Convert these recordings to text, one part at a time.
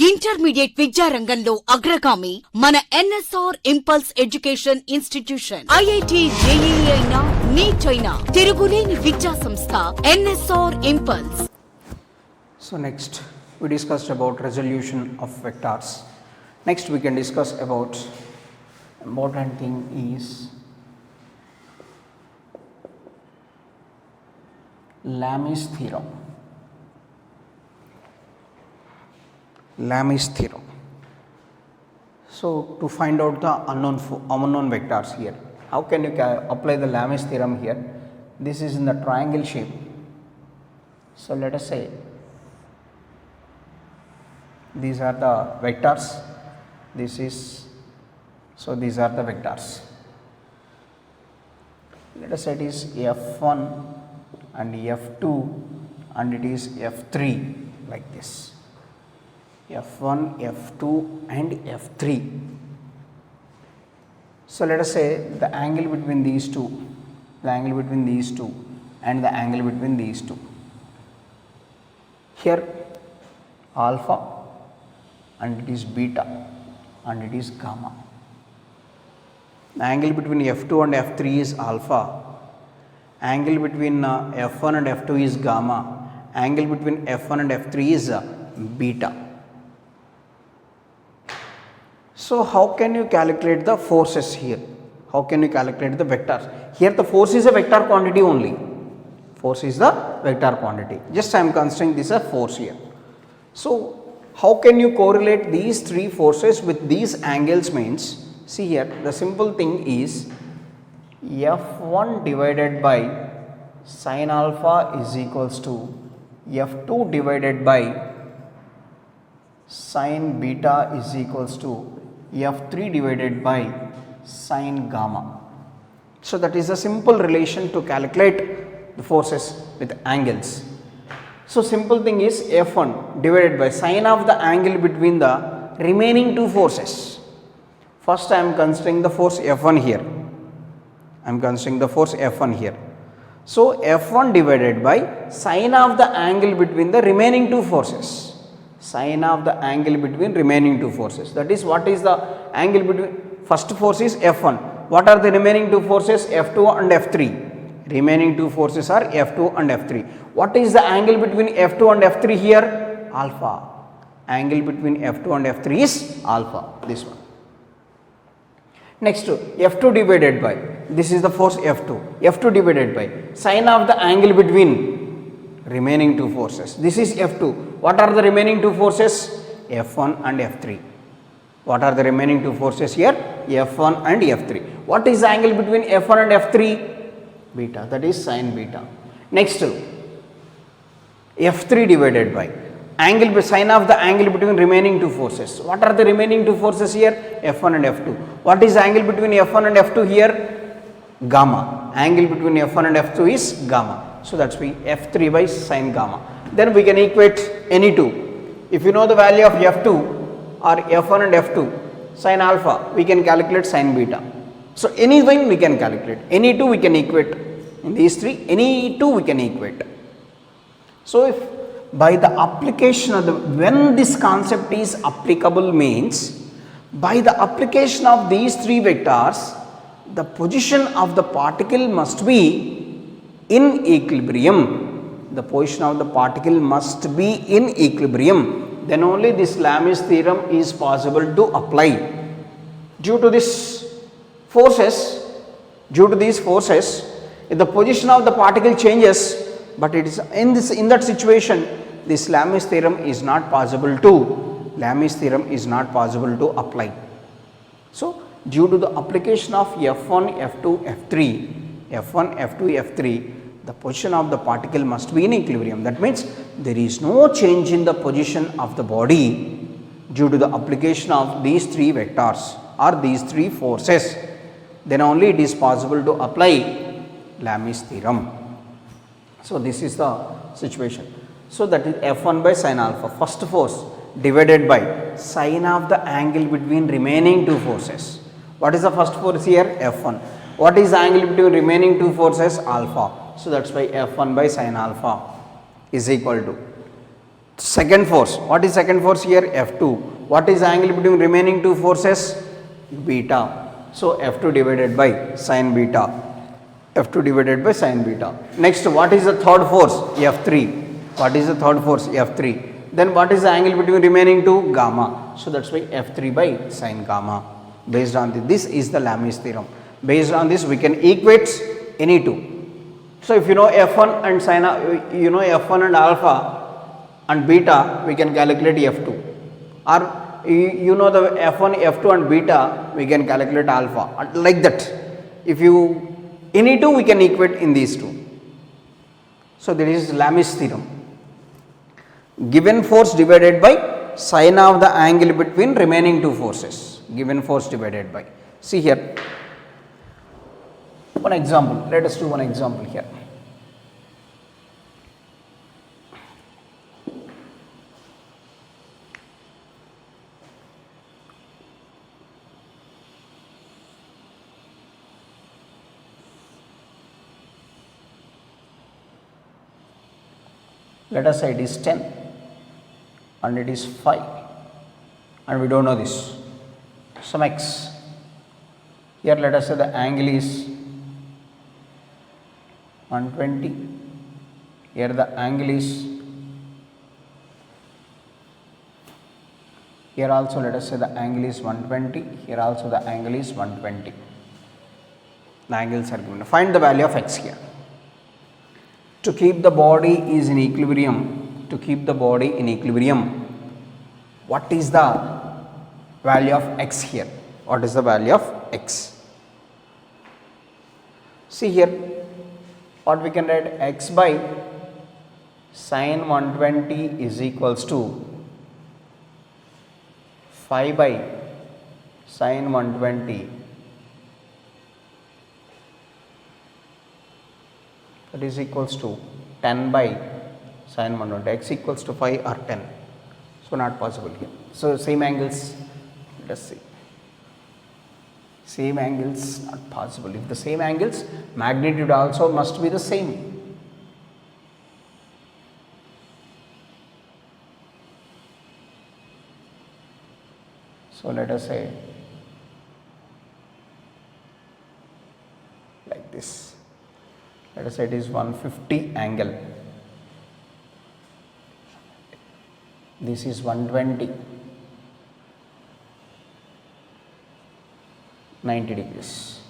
Intermediate విద్యారంగంలో అగ్రగామి మన NSR impulse education institution. IIT JEE అయినా నీట్ అయినా తిరుగులేని విద్యా సంస్థ NSR impulse. So next we discussed about resolution of vectors. Next we can discuss about important thing is Lami's theorem. Lami's theorem. So to find out the unknown vectors here, how can you apply the Lami's theorem here? This is in the triangle shape. So let us say these are the vectors. These are the vectors. Let us say it is F1 and F2 and it is F3 like this. F1, F2 and F3. So let us say the angle between these two and the angle between these two. Here alpha and it is beta and it is gamma. The angle between F2 and F3 is alpha. Angle between F1 and F2 is gamma. Angle between F1 and F3 is beta. So how can you calculate the forces here? How can you calculate the vectors? Here the force is a vector quantity only. Force is the vector quantity. Just I am considering this as force here. So how can you correlate these three forces with these angles means, see here the simple thing is F1 divided by sin alpha is equals to F2 divided by sin beta is equals to F3 divided by sin gamma. So that is a simple relation to calculate the forces with angles. So simple thing is F1 divided by sine of the angle between the remaining two forces. First I am considering the force F1 here. So F1 divided by sine of the angle between the remaining two forces. Sine of the angle between remaining two forces. That is, what is the angle between, first force is F1. What are the remaining two forces? F2 and F3. Remaining two forces are F2 and F3. What is the angle between F2 and F3 here? Alpha. Angle between F2 and F3 is alpha. This one. Next, F2 divided by, this is the force F2. F2 divided by sine of the angle between remaining two forces. This is F2. What are the remaining two forces? F1 and F3. What are the remaining two forces here? F1 and F3. What is the angle between F1 and F3? Beta. That is sin beta. Next, F3 divided by sine of the angle between remaining two forces. What are the remaining two forces here? F1 and F2. What is the angle between F1 and F2 here? Gamma. Angle between F1 and F2 is gamma. So that's why F3 by sin gamma. Then we can equate any two. If you know the value of F2 or F1 and F2 sin alpha, we can calculate sin beta. So anything we can calculate. Any two we can equate. In these three, any two we can equate. So if by the application of when this concept is applicable means, by the application of these three vectors, the position of the particle must be in equilibrium. The position of the particle must be in equilibrium. Then only this Lami's theorem is possible to apply. Due to these forces, if the position of the particle changes, but it is in that situation, this Lami's theorem is not possible to apply. So due to the application of F1, F2, F3, the position of the particle must be in equilibrium. That means there is no change in the position of the body due to the application of these three vectors or these three forces. Then only it is possible to apply Lami's theorem. So this is the situation. So that is F1 by sin alpha, first force divided by sine of the angle between remaining two forces. What is the first force here? F1. What is the angle between remaining two forces? Alpha. So that's why F1 by sin alpha is equal to second force. What is second force here? F2. What is the angle between remaining two forces? Beta. So F2 divided by sine beta. F2 divided by sine beta. Next, what is the third force? F3. What is the third force? F3. Then what is the angle between remaining two? Gamma. So that's why F3 by sine gamma. Based on this is the Lami's theorem. Based on this we can equate any two. So if you know F1 and sine, you know F1 and alpha and beta, we can calculate F2. Or you know the F1, F2 and beta, we can calculate alpha. Like that. If you any two, we can equate in these two. So that is Lami's theorem. Given force divided by sine of the angle between remaining two forces. Given force divided by. See here. One example. Let us do one example here. Let us say it is 10 and it is 5 and we do not know this, some x. Here let us say the angle is 120, here the angle is, here also let us say the angle is 120, here also the angle is 120. The angles are given. Find the value of x here. To keep the body is in equilibrium, what is the value of x here? What is the value of x? See here, what we can write, x by sine 120 is equals to 5 by sine 120. That is equals to 10 by sine 120. X equals to 5 or 10. So not possible here. So same angles, let us see. Same angles not possible. If the same angles, magnitude also must be the same. So let us say like this. Let us say it is 150 angle. This is 120. 90 degrees.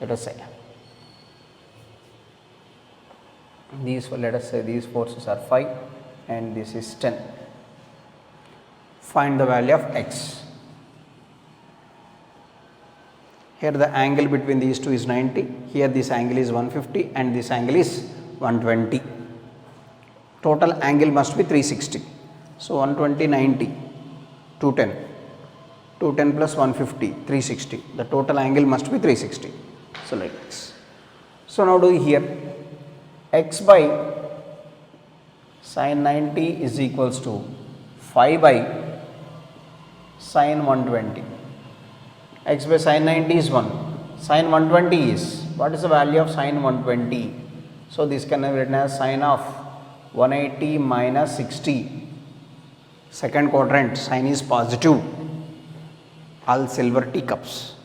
Let us say. These, let us say these forces are 5 and this is 10. Find the value of x. Here the angle between these two is 90, here this angle is 150 and this angle is 120. Total angle must be 360. So 120, 90, 210. 210 plus 150, 360. The total angle must be 360. So like this. So now do here, x by sine 90 is equals to 5 by sine 120. X by sine 90 is 1, sine 120 is, what is the value of sine 120? So this can be written as sine of 180 minus 60. Second quadrant, sine is positive, all silver teacups.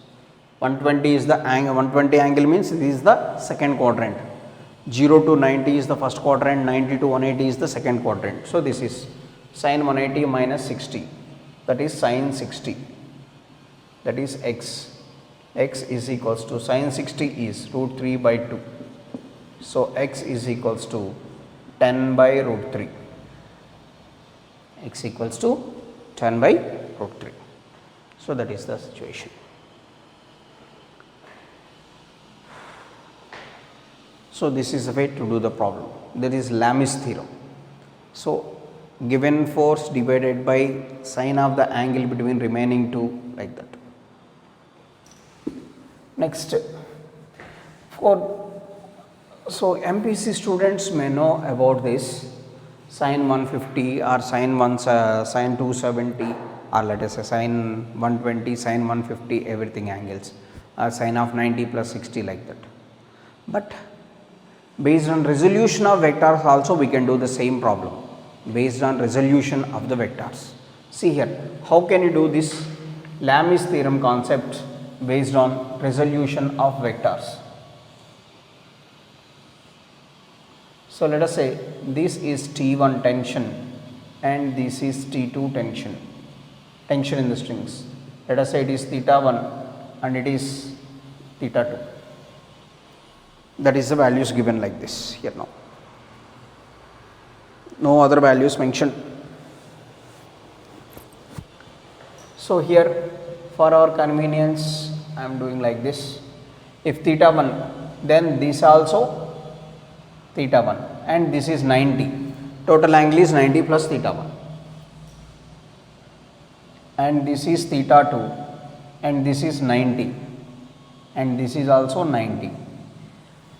120 is the angle, 120 angle means this is the second quadrant. 0 to 90 is the first quadrant, 90 to 180 is the second quadrant. So this is sine 180 minus 60, that is sine 60. That is x. X is equals to sine 60 is root 3 by 2. So x is equals to 10 by root 3. X equals to 10 by root 3. So that is the situation. So this is the way to do the problem. That is Lami's theorem. So given force divided by sine of the angle between remaining two, like that. Next, so MPC students may know about this sine 150 or sine 270 or let us say sine 120, sine 150, everything angles, or sine of 90 plus 60 like that. But based on resolution of vectors also we can do the same problem. based on resolution of the vectors. See here, how can you do this Lami's theorem concept based on resolution of vectors? So let us say this is T1 tension and this is T2 tension in the strings. Let us say it is theta 1 and it is theta 2. That is the values given like this here now. No other values mentioned. So here for our convenience I am doing like this. If theta 1, then this also theta 1 and this is 90. Total angle is 90 plus theta 1. And this is theta 2 and this is 90 and this is also 90.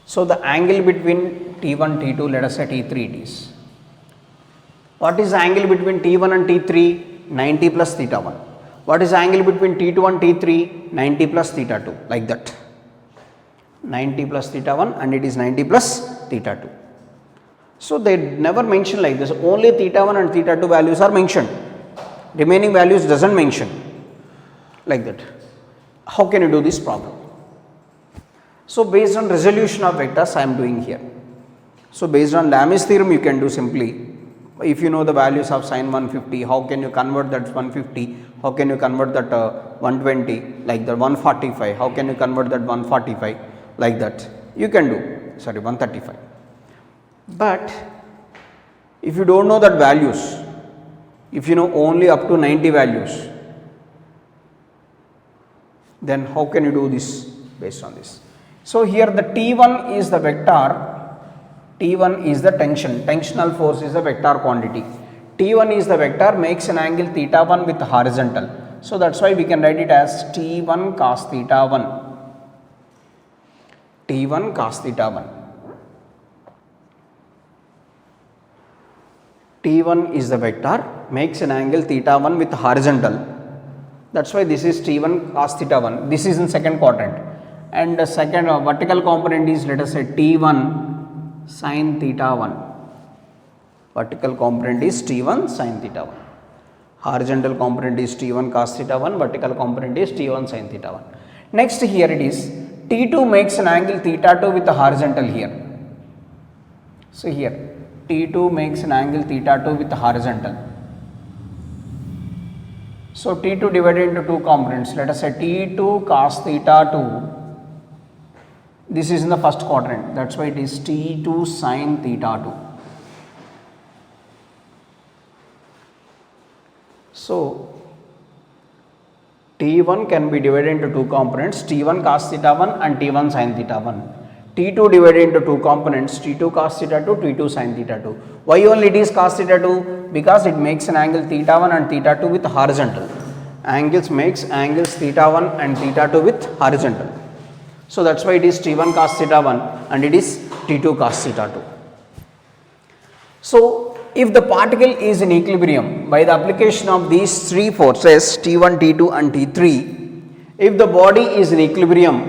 So the angle between T1, T2, let us say T3 it is. What is the angle between T1 and T3? 90 plus theta 1. What is the angle between T2 and T3? 90 plus theta 2, like that. 90 plus theta 1 and it is 90 plus theta 2. So they never mention like this, only theta 1 and theta 2 values are mentioned. Remaining values doesn't mention like that. How can you do this problem? So based on resolution of vectors I am doing here. So based on Lami's theorem you can do simply, if you know the values of sin 150, how can you convert that 150, how can you convert that 120, like that 145, how can you convert that 145, like that you can do, 135. But if you don't know that values, if you know only up to 90 values, then how can you do this based on this? So here the T1 is the vector, T1 is the tensional force is the vector quantity. T1 is the vector, makes an angle theta 1 with horizontal. So that's why we can write it as T1 cos theta 1. T1 cos theta 1. T1 is the vector, makes an angle theta 1 with horizontal. That's why this is T1 cos theta 1. This is in second quadrant. And the second vertical component is, let us say, T1 sin theta 1. Vertical component is T1 sin theta 1. Horizontal component is T1 cos theta 1. Vertical component is T1 sin theta 1. Next here it is T2 makes an angle theta 2 with the horizontal here. So here T2 makes an angle theta 2 with the horizontal. So T2 divided into two components. Let us say T2 cos theta 2. This is in the first quadrant. That's why it is T2 sin theta 2. So T1 can be divided into two components, T1 cos theta 1 and T1 sin theta 1. T2 divided into two components, T2 cos theta 2, T2 sin theta 2. Why only it is cos theta 2? Because it makes an angle theta 1 and theta 2 with horizontal. Makes angles theta 1 and theta 2 with horizontal. So that's why it is T1 cos theta 1 and it is T2 cos theta 2. So if the particle is in equilibrium by the application of these three forces T1, T2 and T3, if the body is in equilibrium,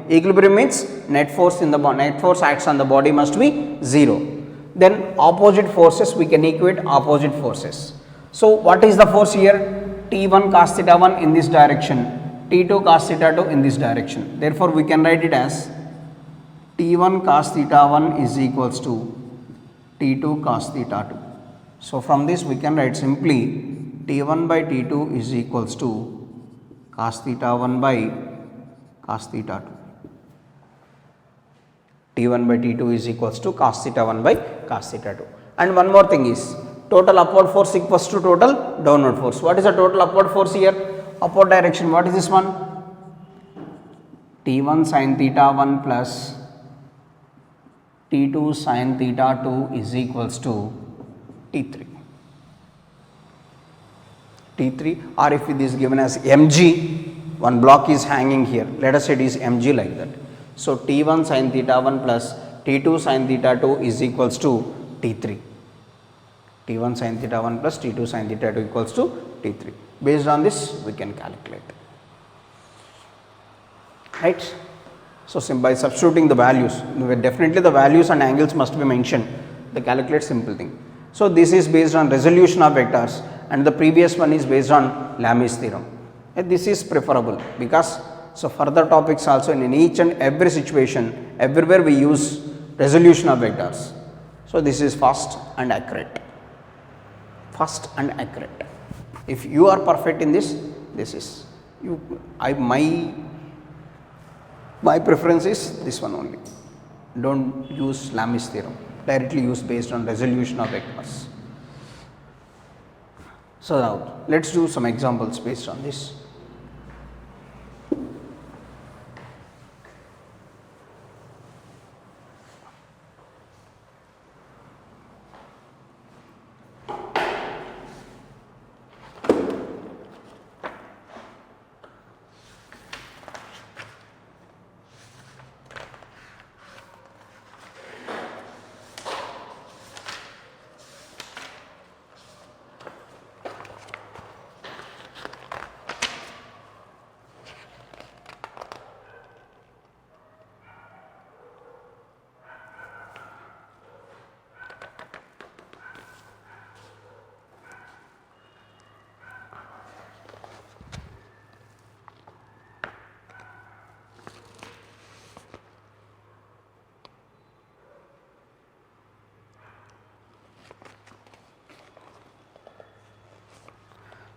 equilibrium means net force acts on the body must be 0. Then opposite forces, we can equate opposite forces. So what is the force here? T1 cos theta 1 in this direction, T2 cos theta 2 in this direction. Therefore we can write it as T1 cos theta 1 is equals to T2 cos theta 2. So from this we can write simply T1 by T2 is equals to cos theta 1 by cos theta 2. T1 by T2 is equals to cos theta 1 by cos theta 2. And one more thing is, total upward force equals to total downward force. What is the total upward force here? Upward direction, what is this one? T1 sin theta 1 plus T2 sin theta 2 is equals to T3. T3, or if it is given as mg, one block is hanging here, let us say it is mg like that. So T1 sin theta 1 plus T2 sin theta 2 is equals to T3. T1 sin theta 1 plus T2 sin theta 2 equals to T3. Based on this we can calculate, right. So by substituting the values, definitely the values and angles must be mentioned. they calculate simple thing. So this is based on resolution of vectors and the previous one is based on Lami's theorem. And this is preferable because so further topics also in each and every situation, everywhere we use resolution of vectors. So this is fast and accurate. Fast and accurate. If you are perfect in this, this is you. My preference is this one only. Don't use Lami's theorem. Directly use based on resolution of vectors. So now let's do some examples based on this.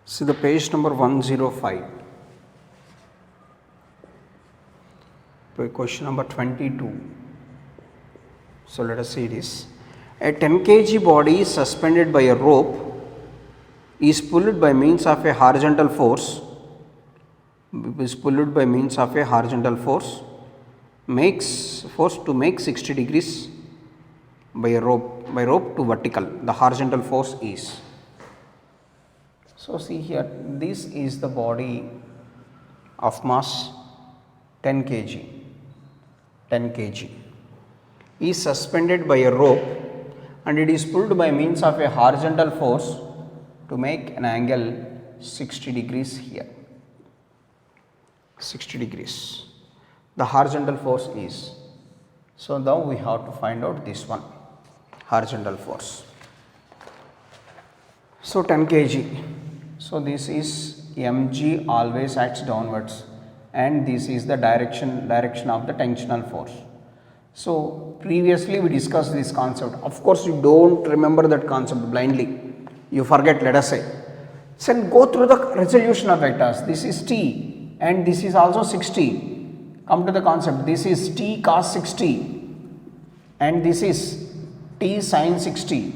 See the page number 105, question number 22. So let us see this. A 10 kg body is suspended by a rope, is pulled by means of a horizontal force, makes force to make 60 degrees by rope to vertical. The horizontal force is. So see here, this is the body of mass 10 kg is suspended by a rope and it is pulled by means of a horizontal force to make an angle 60 degrees here. 60 degrees. The horizontal force is. So now we have to find out this one, horizontal force. So 10 kg. So this is mg always acts downwards and this is the direction of the tensional force. So previously we discussed this concept. Of course you don't remember that concept blindly. You forget, let us say. So go through the resolution of vectors. This is t and this is also 60. Come to the concept. This is t cos 60 and this is t sin 60.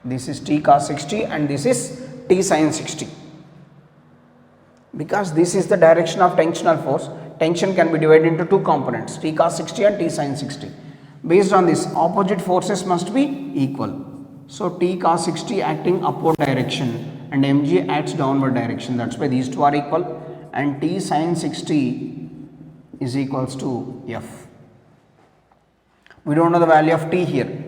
This is t cos 60 and this is t sin 60. Because this is the direction of tensional force, tension can be divided into two components, t cos 60 and t sin 60. Based on this, opposite forces must be equal. So t cos 60 acting upward direction and mg acts downward direction, that's why these two are equal, and t sin 60 is equals to f. We don't know the value of t here.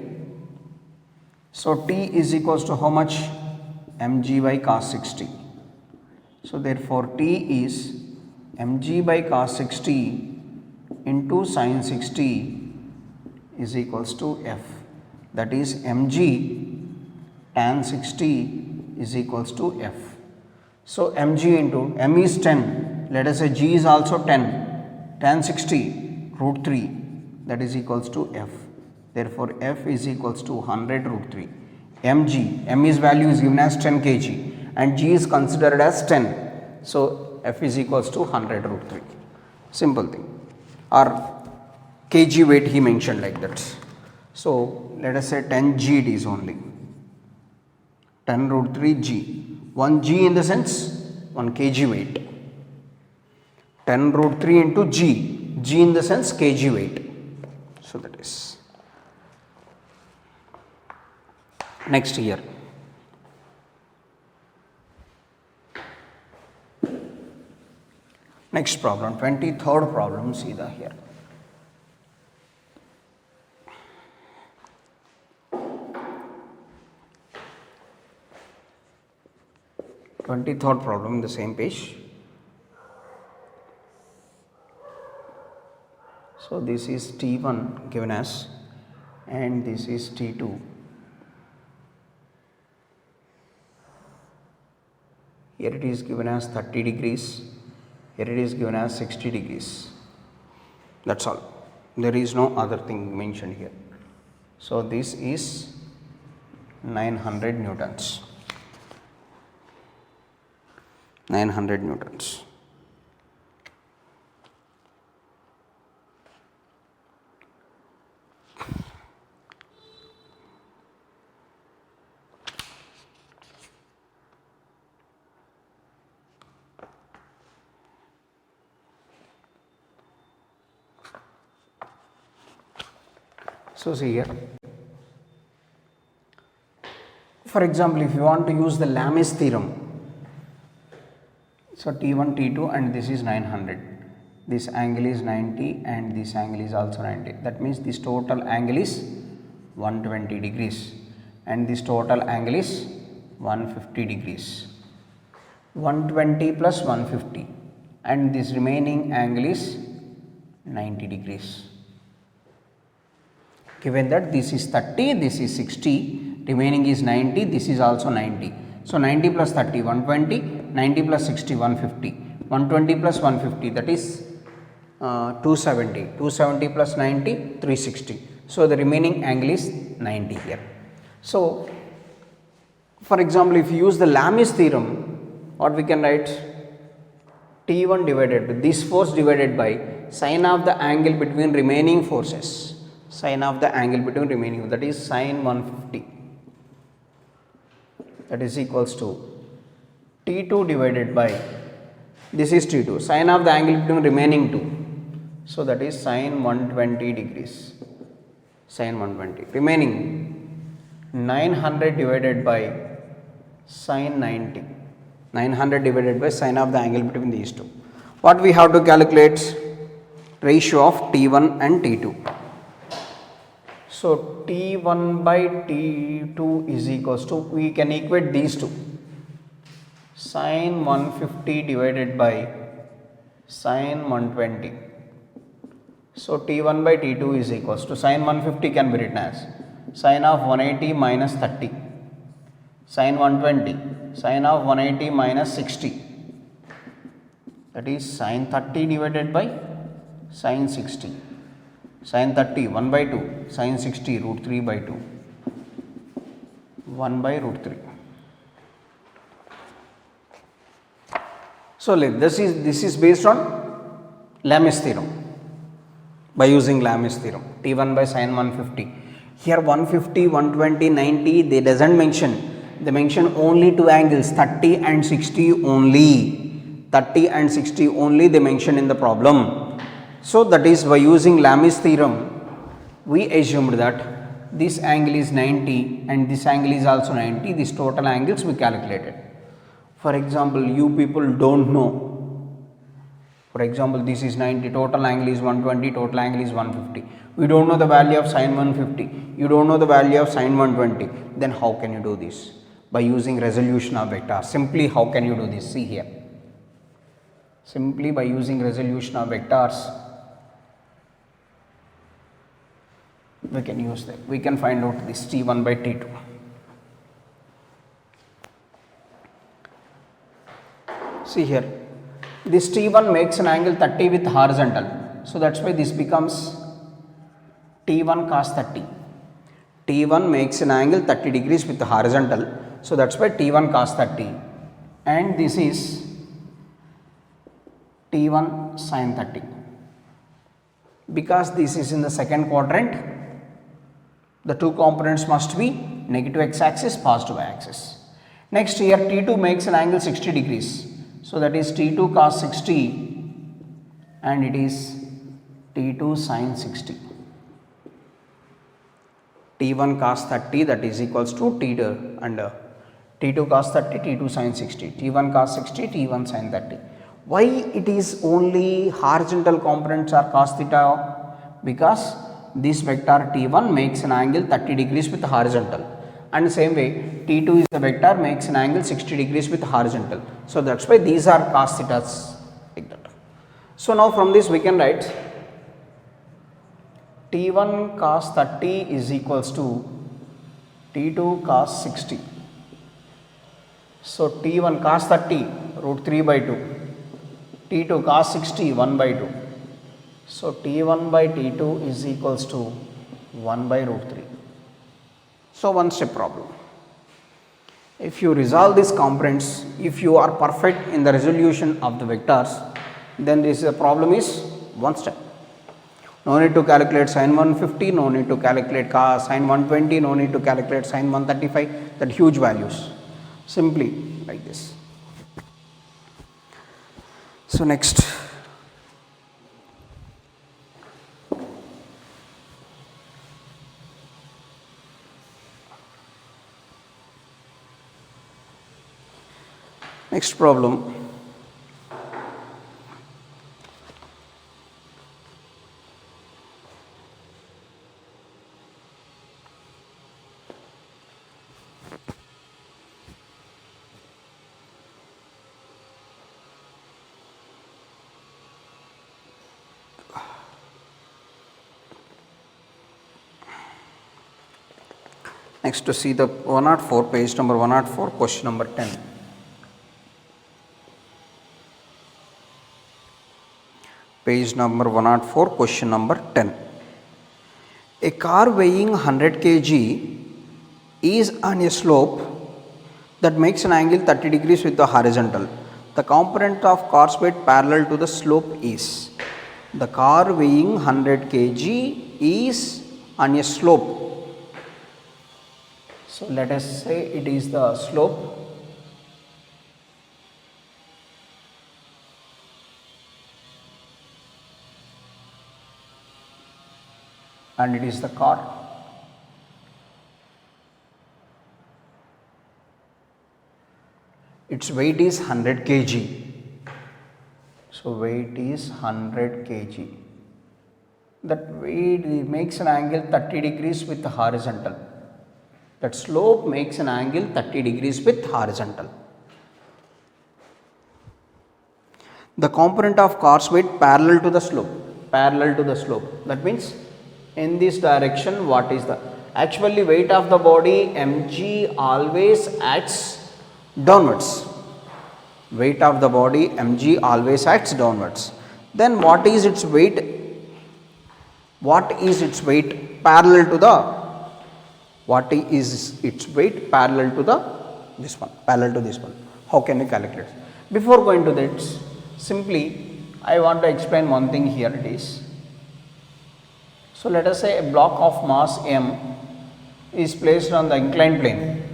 So t is equals to how much? Mg by cos 60. So therefore t is mg by cos 60 into sin 60 is equals to f. That is mg tan 60 is equals to f. So mg into m is 10. Let us say g is also 10. Tan 60 root 3, that is equals to f. Therefore f is equals to 100 root 3. mg, m is value is given as 10 kg and g is considered as 10. So f is equals to 100 root 3. Simple thing. Or kg weight he mentioned like that. So let us say 10 g it is only. 10 root 3 g. 1 g in the sense 1 kg weight. 10 root 3 into g. G in the sense kg weight. So that is. Next here. Next problem, 23rd problem, see the here. Third problem in the same page. So this is T1 given as and this is T2. Here it is given as 30 degrees, here it is given as 60 degrees. That's all. There is no other thing mentioned here. So this is 900 newtons. 900 newtons. So see here, for example, if you want to use the Lamis theorem, so T1, T2 and this is 900, this angle is 90 and this angle is also 90. That means this total angle is 120 degrees and this total angle is 150 degrees. 120 plus 150 and this remaining angle is 90 degrees. Given that this is 30, this is 60, remaining is 90, this is also 90. So 90 plus 30, 120, 90 plus 60, 150, 120 plus 150, that is 270, 270 plus 90, 360. So the remaining angle is 90 here. So for example, if you use the Lamis theorem, what we can write? T1 divided by this force divided by sine of the angle between remaining forces. Sine of the angle between remaining, that is sine 150, that is equals to T2 divided by, this is T2, sine of the angle between remaining two, so that is sine 120 degrees, sine 120, remaining 900 divided by sine 90, 900 divided by sine of the angle between these two. What we have to calculate? Ratio of T1 and T2. So T1 by T2 is equals to, we can equate these two, sine 150 divided by sine 120. So T1 by T2 is equals to, sine 150 can be written as sine of 180 minus 30, sine 120, sine of 180 minus 60, that is sine 30 divided by sine 60. Sin 30 1 by 2, sin 60 root 3 by 2, 1 by root 3. So this is based on Lamis theorem, by using Lamis theorem, T1 by sin 150. Here 150, 120, 90 they doesn't mention, they mention only two angles, 30 and 60 only, 30 and 60 only they mention in the problem. So that is, by using Lamis theorem, we assumed that this angle is 90 and this angle is also 90, these total angles we calculated. For example, you people don't know, for example, this is 90, total angle is 120, total angle is 150. We don't know the value of sin 150, you don't know the value of sin 120, then how can you do this? By using resolution of vectors. Simply how can you do this? See here, simply by using resolution of vectors, we can use that, we can find out this T1 by T2. See here, this T1 makes an angle 30 with horizontal, so that's why this becomes T1 cos 30. T1 makes an angle 30 degrees with horizontal, so that's why T1 cos 30, and this is T1 sin 30. Because this is in the second quadrant, the two components must be negative x-axis, positive y-axis. Next here T2 makes an angle 60 degrees. So that is T2 cos 60 and it is T2 sin 60. T1 cos 30, that is equals to T2 and T2 cos 30, T2 sin 60. T1 cos 60, T1 sin 30. Why it is only horizontal components are cos theta? Because this vector T1 makes an angle 30 degrees with horizontal, and same way T2 is the vector makes an angle 60 degrees with horizontal. So that's why these are cos thetas like that. So now from this we can write T1 cos 30 is equals to T2 cos 60. So T1 cos 30 root 3 by 2, T2 cos 60 1 by 2. So T1 by T2 is equals to 1 by root 3. So one step problem. If you resolve these components, if you are perfect in the resolution of the vectors, then this problem is one step. No need to calculate sin 150, no need to calculate sin 120, no need to calculate sin 135, that huge values. Simply like this. So next. Next problem. Next to see the 104, page number 104, question number 10. Page number 104, question number 10. A car weighing 100 kg is on a slope that makes an angle 30 degrees with the horizontal. The component of car's weight parallel to the slope is. The car weighing 100 kg is on a slope. So let us say it is the slope. And it is the car. Its weight is 100 kg. So weight is 100 kg. That weight makes an angle 30 degrees with the horizontal. That slope makes an angle 30 degrees with horizontal. The component of car's weight parallel to the slope. Parallel to the slope. That means in this direction, what is the actually weight of the body? Mg always acts downwards. Weight of the body Mg always acts downwards. Then what is its weight? What is its weight parallel to the? What is its weight parallel to the this one? Parallel to this one. How can we calculate? Before going to that, simply I want to explain one thing here. It is. So let us say a block of mass m is placed on the inclined plane.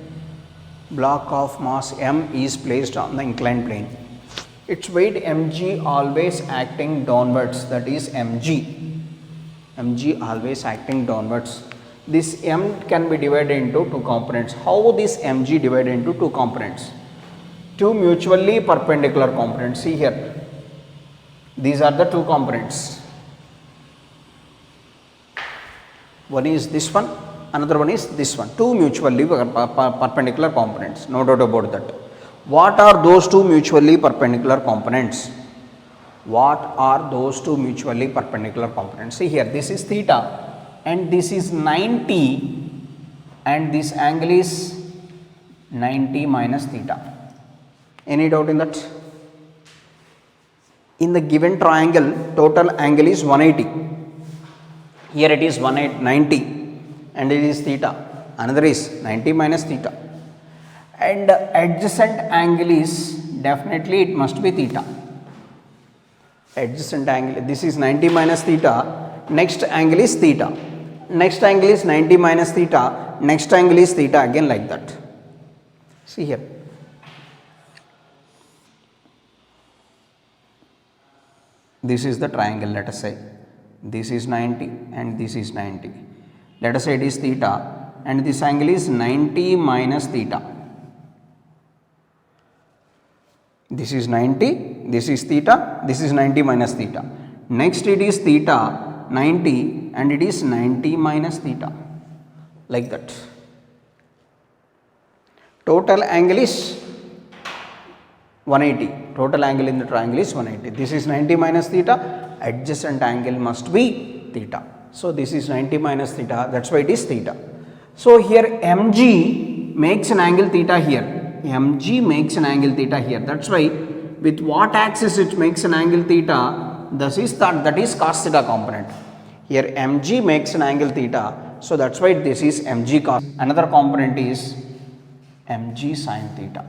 Block of mass m is placed on the inclined plane. Its weight mg always acting downwards, that is mg. Mg always acting downwards. This m can be divided into two components. How this mg divided into two components? Two mutually perpendicular components. See here. These are the two components. One is this one, another one is this one. Two mutually perpendicular components. No doubt about that. What are those two mutually perpendicular components? What are those two mutually perpendicular components? See here, this is theta and this is 90 and this angle is 90 minus theta. Any doubt in that? In the given triangle, total angle is 180. Here it is 90 and it is theta. Another is 90 minus theta. And adjacent angle is definitely it must be theta. Adjacent angle, this is 90 minus theta, next angle is theta. Next angle is 90 minus theta, next angle is theta, again like that. See here. This is the triangle, let us say. This is 90 and this is 90. Let us say it is theta and this angle is 90 minus theta. This is 90, this is theta, this is 90 minus theta. Next it is theta 90 and it is 90 minus theta, like that. Total angle is 180. Total angle in the triangle is 180. This is 90 minus theta, adjacent angle must be theta. So this is 90 minus theta, that's why it is theta. So here mg makes an angle theta here, mg makes an angle theta here, that's why with what axis it makes an angle theta, that is cos theta component. Here mg makes an angle theta, so that's why this is mg cos. Another component is mg sin theta.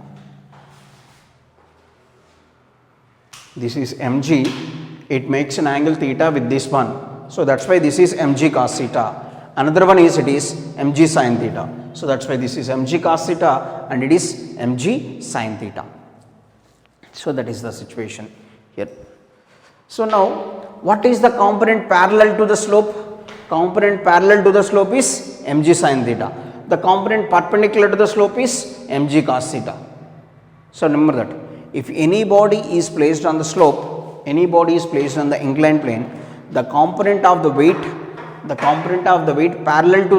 This is mg, it makes an angle theta with this one, so that's why this is mg cos theta. Another one is it is mg sin theta, so that's why this is mg cos theta and it is mg sin theta. So that is the situation here. So now what is the component parallel to the slope? Component parallel to the slope is mg sin theta. The component perpendicular to the slope is mg cos theta. So remember that if any body is placed on the slope, any body is placed on the inclined plane, the component of the weight parallel to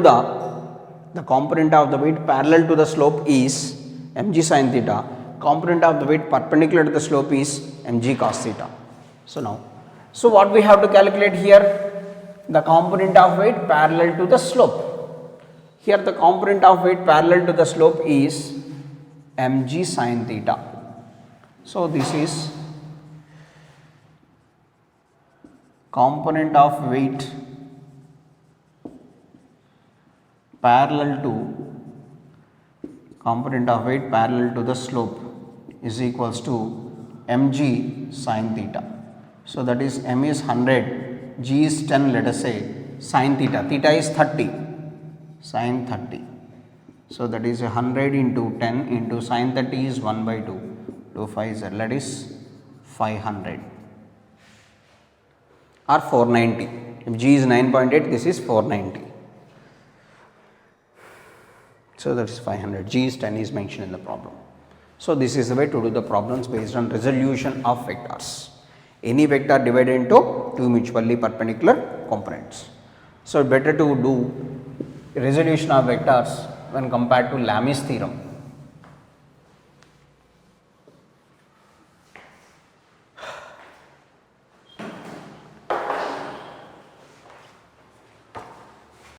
the slope is mg sin theta. Component of the weight perpendicular to the slope is mg cos theta. So what we have to calculate here? The component of weight parallel to the slope. Here the component of weight parallel to the slope is mg sin theta. So this is component of weight parallel to the slope is equals to mg sin theta. So that is m is 100, g is 10, let us say, sin theta, theta is 30, sin 30. So that is 100 into 10 into sin 30 is 1 by 2, 2 5 z, that is 500 or 490. If g is 9.8, this is 490. So that is 500, g is 10 is mentioned in the problem. So this is the way to do the problems based on resolution of vectors. Any vector divided into two mutually perpendicular components. So better to do resolution of vectors when compared to Lami's theorem.